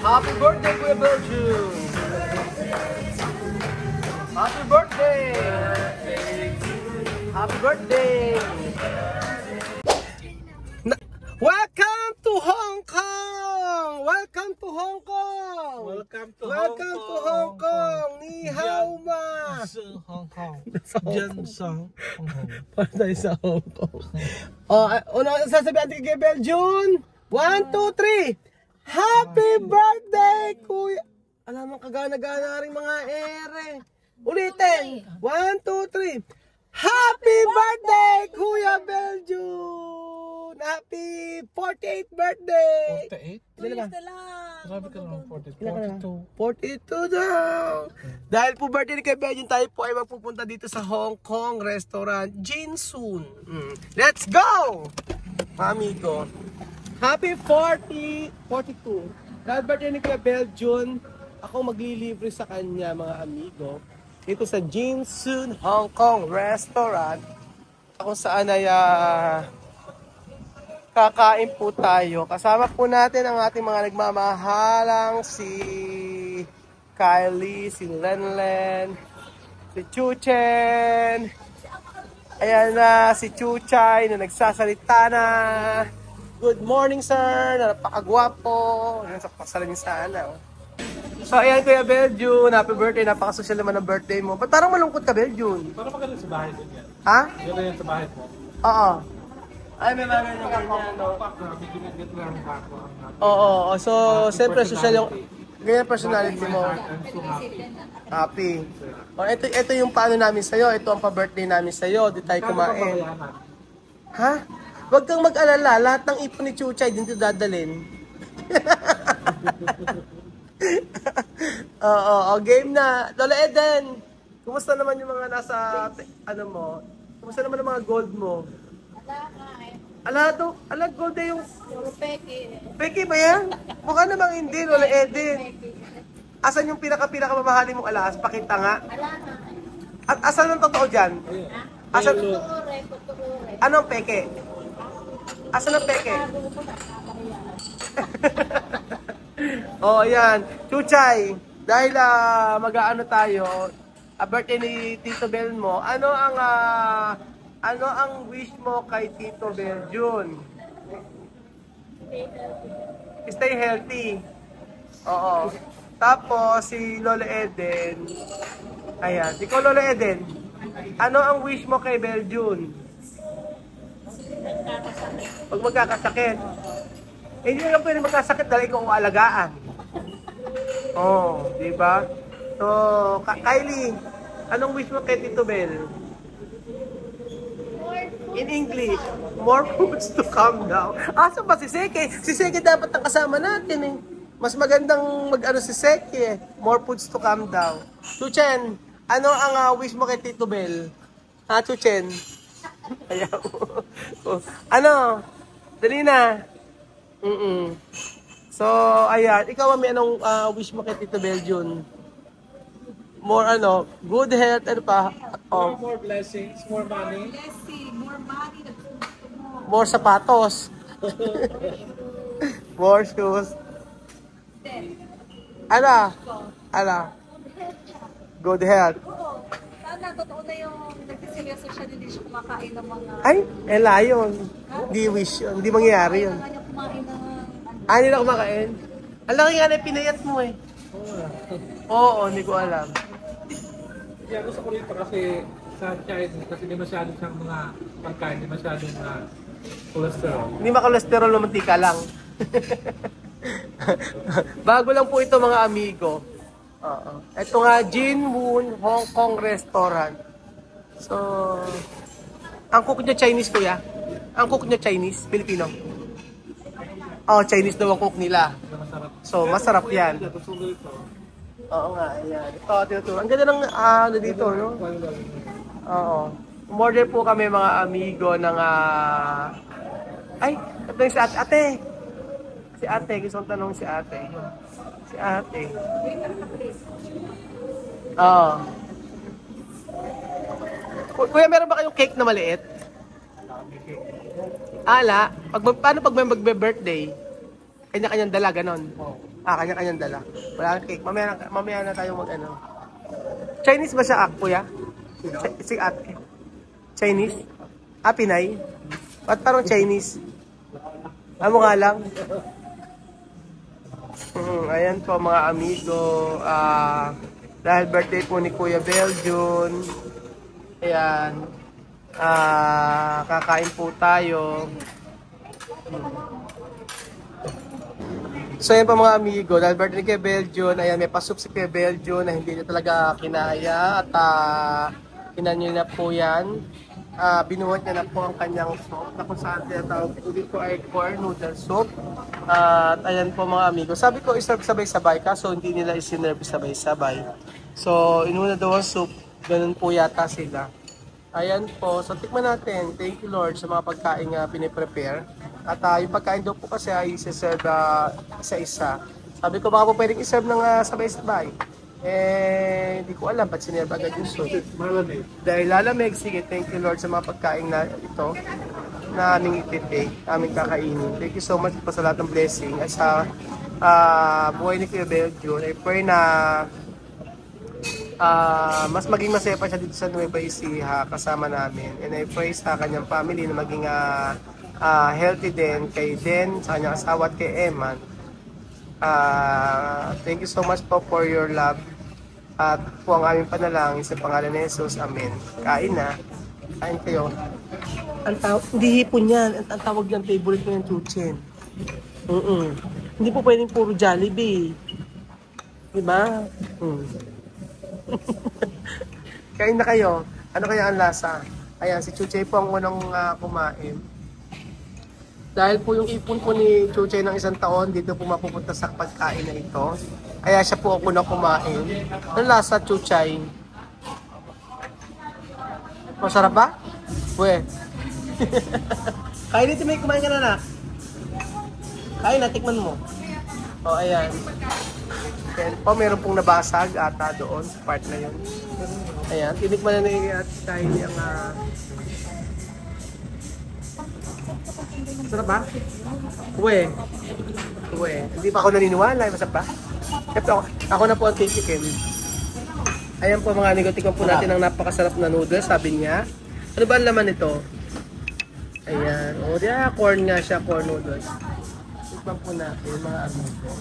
Happy birthday, Kuya Belgium! Happy birthday! Happy birthday! Welcome to Hong Kong! Welcome to Hong Kong! Welcome to Hong Kong! Ni hao ma! Hong Kong. Diyan sa Hong Kong. Patay sa Hong Kong. Una sasabihan natin kay Belgium. 1, 2, 3. Happy birthday, Kuya! Alam mo, kagana-gana rin mga ere. Ulitin. 1, 2, 3. Happy birthday, Kuya Belgium! Happy 48th birthday! 48? Ilan na? Sabi ka naman 42. 42 daw! Dahil po birthday ni kay Belgium, tayo po ay magpupunta dito sa Hong Kong restaurant, Jinsoon. Let's go! Mga amigo. Happy 42. Dahil birthday ni kay Belgium, ako maglilibre sa kanya, mga amigo. Dito sa Jinsoon Hong Kong restaurant. Kung saan ay kakain po tayo. Kasama po natin ang ating mga nagmamahalang si Kylie, si Lenlen, si Chuchen. Ayan na si Chuchay na nagsasalita na. Good morning, sir. Napakagwapo. Ayan sa pasalan sana. So ayan, Kuya Belgium. Happy birthday. Napakasosyal naman ang birthday mo. Ba't parang malungkot ka, Belgium? Parang maganda sa bahay din yan. Ha? Ganda yan sa bahay mo. Oo. Ay, may mga ganyan, no? Oo. So, siyempre, social yung ganyan personality mo. Happy. O, ito yung paano namin sa'yo. Ito ang pa-birthday namin sa'yo. Di tayo kumain. Ha? Huwag kang mag-alala. Lahat ng ipon ni Chuchay, dito dadalhin. Oo. Game na. Lola Eden, kumusta naman yung mga nasa, ano mo? Kumusta naman ang mga gold mo? Ala, gold na yung... Peke. Peke ba yan? Mukha namang hindi, Lola Eden. Asan yung pinaka-mamahalin mong alas? Pakita nga. At asan ang totoo dyan? Asan? Kuture. Anong peke? Asan ang peke? Oh, ayan. Chuchay, dahil mag-aano tayo, birthday ni Tito Bel mo, ano ang wish mo kay Tito Belgium? Stay healthy. Oo. Tapos si Lola Eden. Ayan, ikaw Lola Eden. Ano ang wish mo kay Belgium? Pag magkakasakit. Hindi naman pwede magkasakit dahil ikaw ang alagaan. Oh, di ba? So, Kylie, anong wish mo kay Tito Bel? In English, more foods to come down. Asa ba si Seke? Si Seke dapat ang kasama natin eh. Mas magandang mag-ano si Seke eh. More foods to come down. Chuchen, ano ang wish mo kay Tito Bel? Ha, Chuchen? Ayaw. Ano? Dali na. So, ayan. Ikaw, may anong wish mo kay Tito Belgium? More good health, ano pa? More blessings, more money. More money. More sapatos. More shoes. Ala. Good health. Sana totoo na yung nagsiseryoso siya, hindi siya kumakain ng mga... Ay, ela yun. Hindi wish yun. Hindi mangyayari yun. Kaya niya kumain ng... Hindi na kumakain. Ang laki nga na pinayat mo eh. Oo, hindi ko alam. Yeah, gusto ko rito kasi sa Chinese, kasi hindi masyado siyang mga pagkain, hindi masyadong cholesterol. Hindi makakolesterol, mantika lang. Bago lang po ito mga amigo. Ito nga, Jinwoon Hong Kong Restaurant. So, ang cook niya Chinese, kuya? Ang cook niya Chinese? Filipino? Oh, Chinese daw ang cook nila. So, masarap yan. Oo nga, ayan. Ito, tinuturo. Ang ganda ng dito, no? Oo. Umorder po kami mga amigo ng ay, ito yung si ate. Ate! Si ate, gusto kong tanong si ate. Si ate. Oo. Kuya, meron ba kayong cake na maliit? Ala, paano pag may magbe-birthday? Kanya-kanyang dala, ganon. Kanya-kanyang dala. Wala kang cake. Mamaya na tayo mag ano. Chinese ba siya, kuya? Si ate. Chinese? Pinay? Ba't parang Chinese? Mukha lang. Ayan po mga amigo. Dahil birthday po ni Kuya Beljun. Ayan. Kakain po tayo. So ayan po mga amigo, dahil birthday kay Beljun, ayan may pasup si Kuya Beljun na hindi niya talaga kinaya at kinanya na po yan. Binuhat niya na po ang kanyang soup na kung saan tinatawag po dito ay corn noodle soup. At ayan po mga amigo, sabi ko iserve sabay-sabay kaso hindi nila isinerve sabay-sabay. So inuna daw ang soup, ganun po yata sila. Ayan po, so tikman natin. Thank you Lord sa mga pagkain nga piniprepare. At yung pagkain daw po kasi ay isa-serve isa-isa. Sabi ko baka po pwedeng iserve ng sabay-sabay. Hindi ko alam ba't sinerve agad yung soup. Malamig. Dahil lalamig, sige, thank you Lord sa mga pagkain na ito na aming ititake, aming kakainin. Thank you so much po sa lahat ng blessing. At sa buhay ni Kuya Beljun, I pray na mas maging masaya pa siya dito sa Nueva Ecija kasama namin. And I pray sa kanyang family na maging healthy din kay Den, sa kanyang asawa at kay Eman. Thank you so much po for your love. At po ang aming panalangin sa pangalan ni Jesus. Amen. Kain na. Kain kayo. Hindi hipon yan. Ang tawag yan, favorite ko yung chuchen. Hindi po pwedeng puro Jollibee. Diba? Kain na kayo. Ano kaya ang lasa? Ayan, si Chuchay po ang unang kumain. Dahil po yung ipon po ni Chuchay ng 1 taon, dito po mapupunta sa pagkain na ito. Kaya siya po ang unang kumain. Ang lasa, Chuchay? Masarap ba? Uwe. Kain dito, may kumain ka na na. Kain na, tikman mo. O, ayan. Then po, meron pong nabasag ata doon sa part na yun. Ayan, tinikman na ni at tayo niyang masarap ba? Uwe. Hindi pa ako naniniwala. Masarap ba? Ako na po ang titikim. Ayan po mga amigo, tikman po natin ang napakasarap na noodles, sabi niya. Ano ba ang laman nito? Ayan. O, corn nga siya, corn noodles. Tikman po natin mga amigo.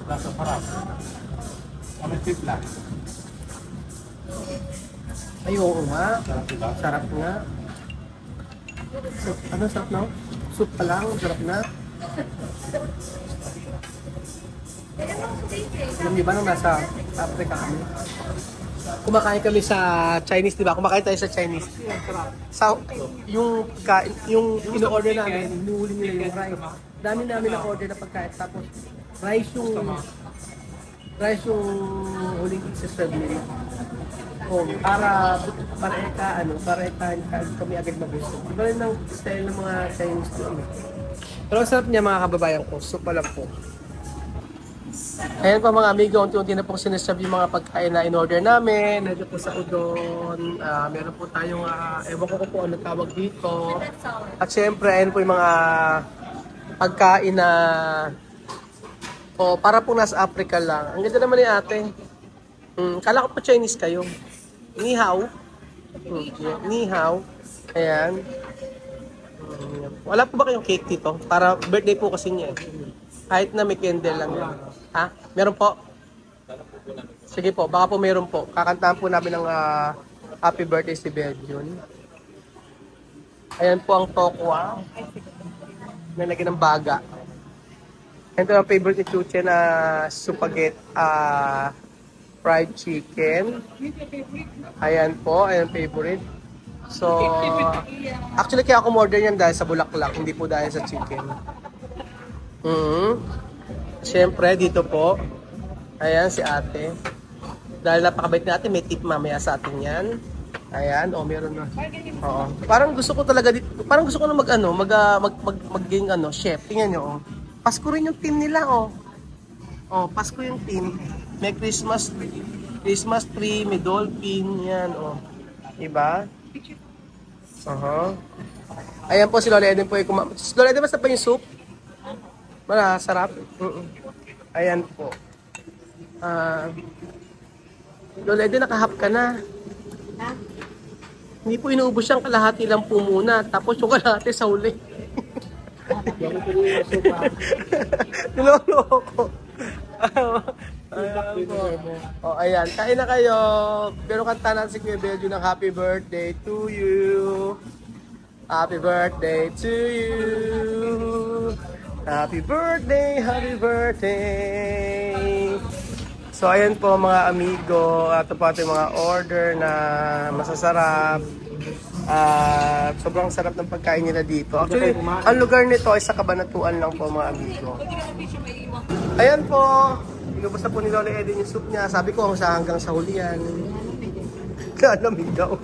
Lasa parap. Kami tipla. Ay, oo nga. Sarap nga. Soup. Ano sarap na? Soup pa lang. Sarap na. Alam niyo ba nung nasa Africa kami? Kumakain kami sa Chinese, di ba? Kumakain tayo sa Chinese. Sa, yung in-order namin, inuuli nila yung rice. Dami namin na-order na pagkain. Tapos, rice yung huling isa-serve nila. Para kami agad magusto. Iba rin ang style ng mga Chinese doon. Pero ang sarap niya mga kababayan ko. Soup pa lang po. Ayan po mga amigo, unti-unti na pong sinaserve yung mga pagkain na in-order namin. Medyo po sa udon. Meron po tayong, ewan ko po ano tawag dito. At syempre, ayan po yung mga pagkain na para po nasa Africa lang. Ang ganda naman ni ate. Kala ko po Chinese kayo. Ni hao. Ni hao. Ayan. Wala po ba kayong cake dito? Para birthday po kasi niya. Kahit na may candle lang yan. Ha? Meron po? Sige po, baka po meron po. Kakantahan po namin ng happy birthday si Beljun. Ayan po ang tokwa. Nalagyan ng baga. Ito ang favorite ni Chuche na spaghetti fried chicken. Ayan po, ayan favorite. So, actually kaya ako order yan dahil sa bulaklak, hindi po dahil sa chicken. Siyempre, dito po, ayan si ate. Dahil napakabait ni ate, may tip mamaya sa atin yan. Ayan, meron na. Oo. Parang gusto ko talaga dito, parang gusto ko na maging chef. Tingnan nyo, Pasko rin yung team nila, Pasko yung team. May Christmas tree, may dolphin, yan, Diba? Ayan po si Lola Eden po. Si Lola Eden, basta pa yung soup? Sarap. Ayan po. Lola Eden, nakahap ka na. Ha? Hindi po inuubos yung kalahati lang po muna. Tapos yung kalahati sa huli. Bakit ko yung sopa? Niloloko. Ayan po. O, ayan. Kain na kayo. Pero kanta natin si Kuya Beljo ng happy birthday to you. Happy birthday to you. Happy birthday, happy birthday. So ayan po mga amigo, ito po ating mga order na masasarap. Sobrang sarap ng pagkain nila dito. Actually, ang lugar nito ay sa Cabanatuan lang po mga amigo. Ayan po, inubos na po ni Lola Eden yung soup niya. Sabi ko hanggang sa huli yan. Lalamig daw.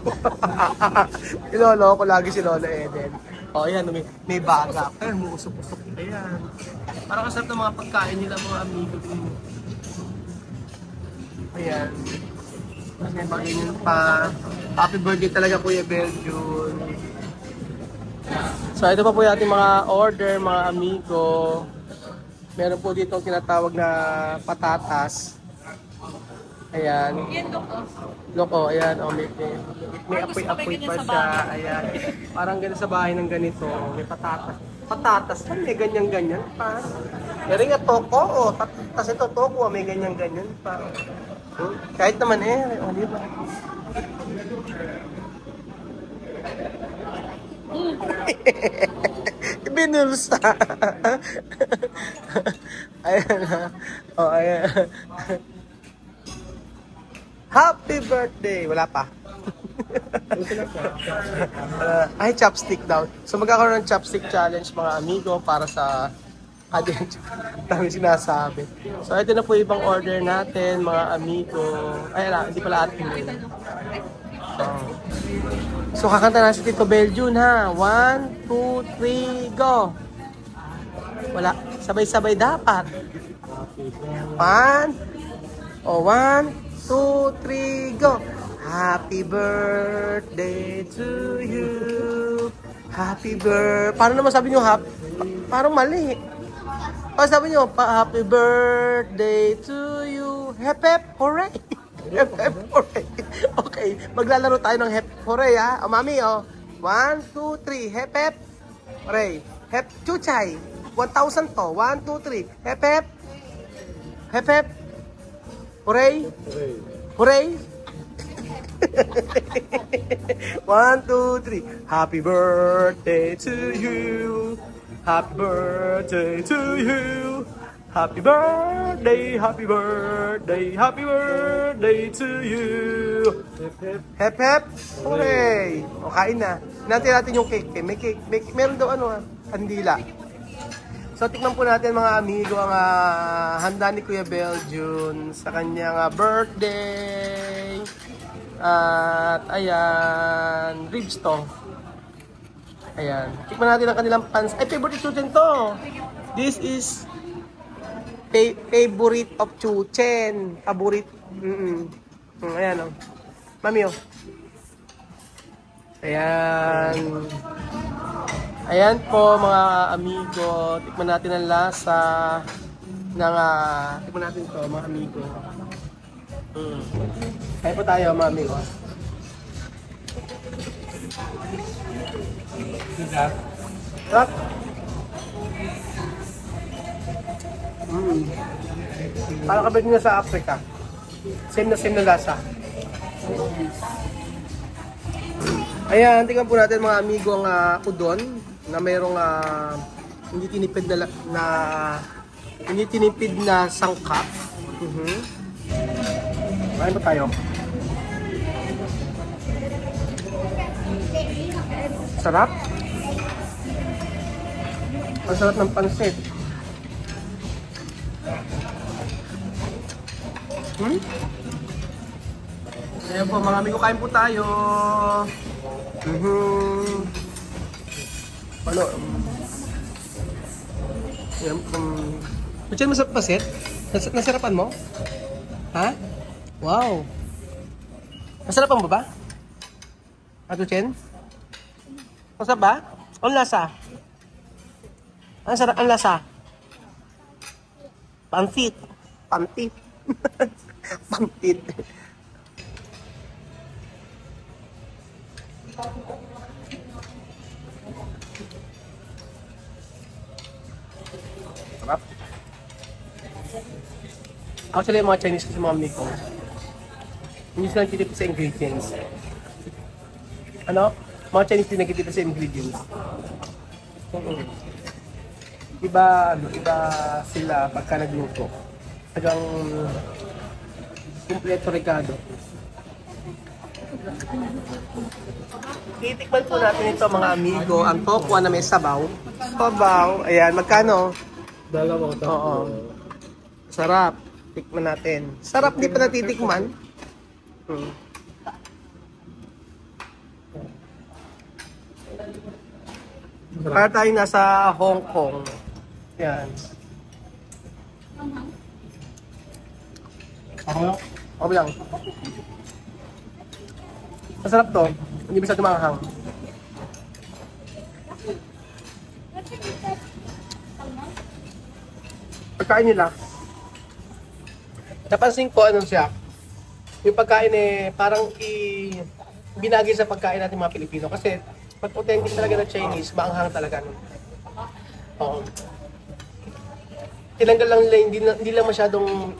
Ilolo ko lagi si Lola Eden. O ayan, may baga. Ayan, muusok-usok. Ayan. Parang kasarap ng mga pagkain nila mga amigo. Ayan. May pagkain pa. Happy birthday talaga Kuya Beljo. So ito pa po yung ating mga order mga amigo. Meron po dito ang tinatawag na patatas. Ayan. Loko, ayan. Oh, may apoy-apoy pa siya. Ayan. Parang ganun sa bahay ng ganito. May patatas. Patatas pa, may ganyan-ganyan pa. Pero nga toko, oh. Tapos ito toko, may ganyan-ganyan pa. Kahit naman oh, di ba? Binulsa. Ayan. Oh, ayan. Happy birthday! Wala pa. Ay, chopstick daw. So magkakaroon ng chopstick challenge mga amigo para sa dami sinasabi. So ito na po ibang order natin mga amigo. Ay, hindi pala atin yun. So kakanta na si Tito Beljun ha. 1, 2, 3, go! Wala. Sabay-sabay dapat. 1, 2, 3, go! Happy birthday to you. Happy birthday. Paano naman sabi nyo happy? Parang mali. O sabi nyo, happy birthday to you. Hep hep, hooray. Hep hep, hooray. Okay, maglalaro tayo ng hep hooray ha. O mami o. 1, 2, 3. Hep hep, hooray. Hep chuchay. 1,000 to. 1, 2, 3. Hep hep. Hep hep. Hooray. Hooray. 1, 2, 3. Happy birthday to you. Happy birthday to you. Happy birthday, happy birthday, happy birthday to you. Hep hep. Hooray. O, kain na. Natin natin yung cake. May cake. Meron daw kandila. So, tikman po natin mga amigo ang handa ni Kuya Beljun sa kanyang birthday. At ayan, ribs to. Ayan. Tikman natin ang kanilang pans. Ay, favorite Chuchen to. This is favorite of Chuchen. Favorite. Ayan o. Mami o. Ayan. Ayan po mga amigo. Tikman natin ang lasa ng tikman natin to mga amigo. Kaya po tayo mga amigo. Sarap. Parang kabit nyo sa Africa. Same na lasa. Ayan, tingnan po natin mga amigo ang udon na mayroong hindi tinipid na sangkap. Kain pa tayo. Sarap. Ang sarap ng pansit. Ayan po mga amigo, kain po tayo. Ano? Ayan po. Puchan, masarap pansit? Nasarapan mo? Ha? Wow. Nasarapan mo ba? Chen? Masarap ba? Ang lasa? Ang sarap ang lasa? Pansit. Pantit. Pantit. Sarap. Actually, yung mga Chinese kasi mga Mekong, hindi sila nagtitipid sa ingredients. Ano? Mga Chinese din nagtitipid sa ingredients. Iba sila pagka nagluto. Hanggang kumpleto regado. Titikman po natin ito mga amigo, ang tokwa na may sabaw. Sabaw, ayan, magkano? Dalawa ko. Oo. Sarap. Tikman natin. Sarap, di pa natitikman. Para tayo nasa Hong Kong. Yan. Okay lang. Masarap to. Hindi bisa tumahang. Pagkain nila. Napansin ko ano siya. Yung pagkain parang binagi sa pagkain natin mga Pilipino. Kasi pag authentic talaga na Chinese, maanghang talaga. Oo. Tinanggal lang nila, hindi lang masyadong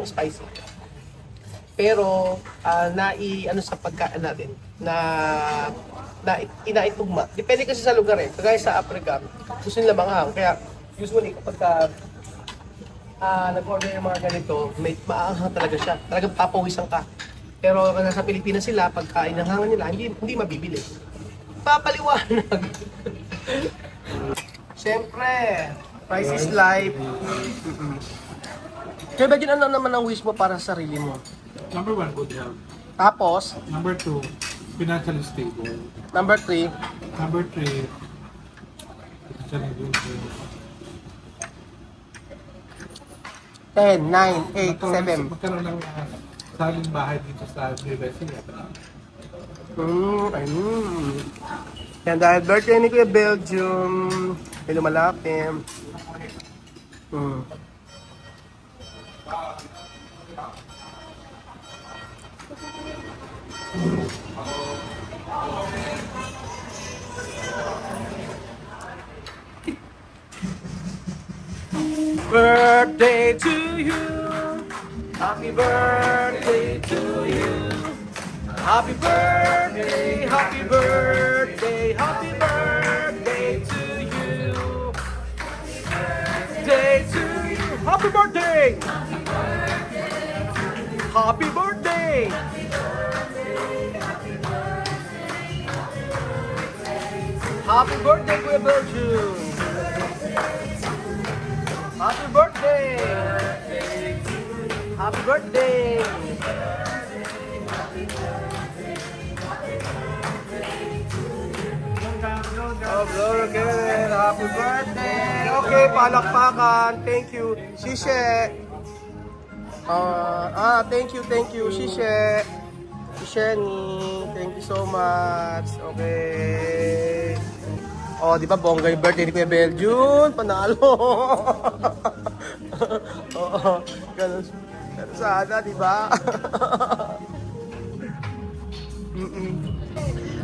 spicy. Pero ano sa pagkain natin na inaitugma. Depende kasi sa lugar Kagaya sa Africa, gusto nila manghang. Kaya usually kapag nag-order yung mga ganito, may maanghang talaga siya. Talagang papawisan ka. Pero sa Pilipinas sila, pagka inanghangan nila, hindi mabibili. Papaliwanag. Siyempre, price is life. Kaya ba ano naman ang wish mo para sa sarili mo? Number 1, good health. Tapos, Number 2, financially stable. number 3, Number 3, financially good. 10, 9, 8, 7. Magkaroon ng saling bahay dito sa Nueva Ecija. Yan, dahil birthday ni Kuya Belgium, may lumalaki. Birthday to you. Happy birthday to you. Happy birthday, happy birthday, happy birthday to you. Day to you. Happy birthday. Happy birthday. Happy birthday, Kuya Belgium. Happy birthday. Happy birthday. Oh, Gloria Kevin, happy birthday. Okay, palakpakan. Thank you. Shishe. Thank you, Shishe. Shisheni, thank you so much. Okay. Oh, di ba bongga yung birthday ni Kuya Belgium? Panalo. Oo, ganun sana, di ba?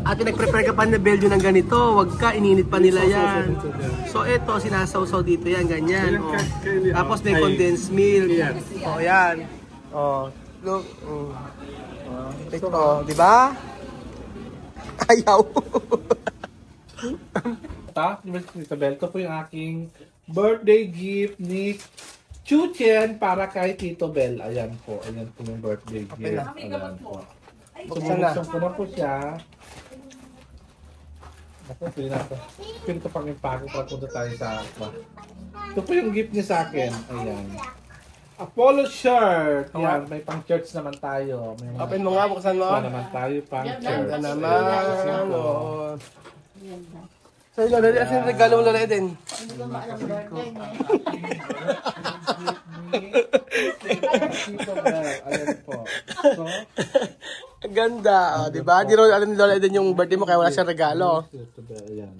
At nag-prepare ka pa na Belgium ng ganito, wag ka, ininit pa nila yan. So ito, sinasawsaw dito yan, ganyan. Oh. Tapos may condensed milk. Oh, yan. Oh, look. Ito, di ba? Ayaw. Isabel, ito po yung aking birthday gift ni Chuchen para kay Tito Bel. Ayan po yung birthday gift. Ayan po. Sumuksong ko na po siya. Ako, pili ko pang impake para punta tayo sa aqua. Ito po yung gift niya sa akin. Ayan. Apollo shirt. Yan, may pang church naman tayo. May Open mo nga, buksan mo. naman tayo pang church. Ganda naman. Oo. So, Lola, asin regalo mo, Lola Eden? Hindi ko maalam birthday niya. Ayan po. So, Ang ganda, di ba? Di rin alam ni Lola Eden yung birthday mo kaya wala siyang regalo. Ayan.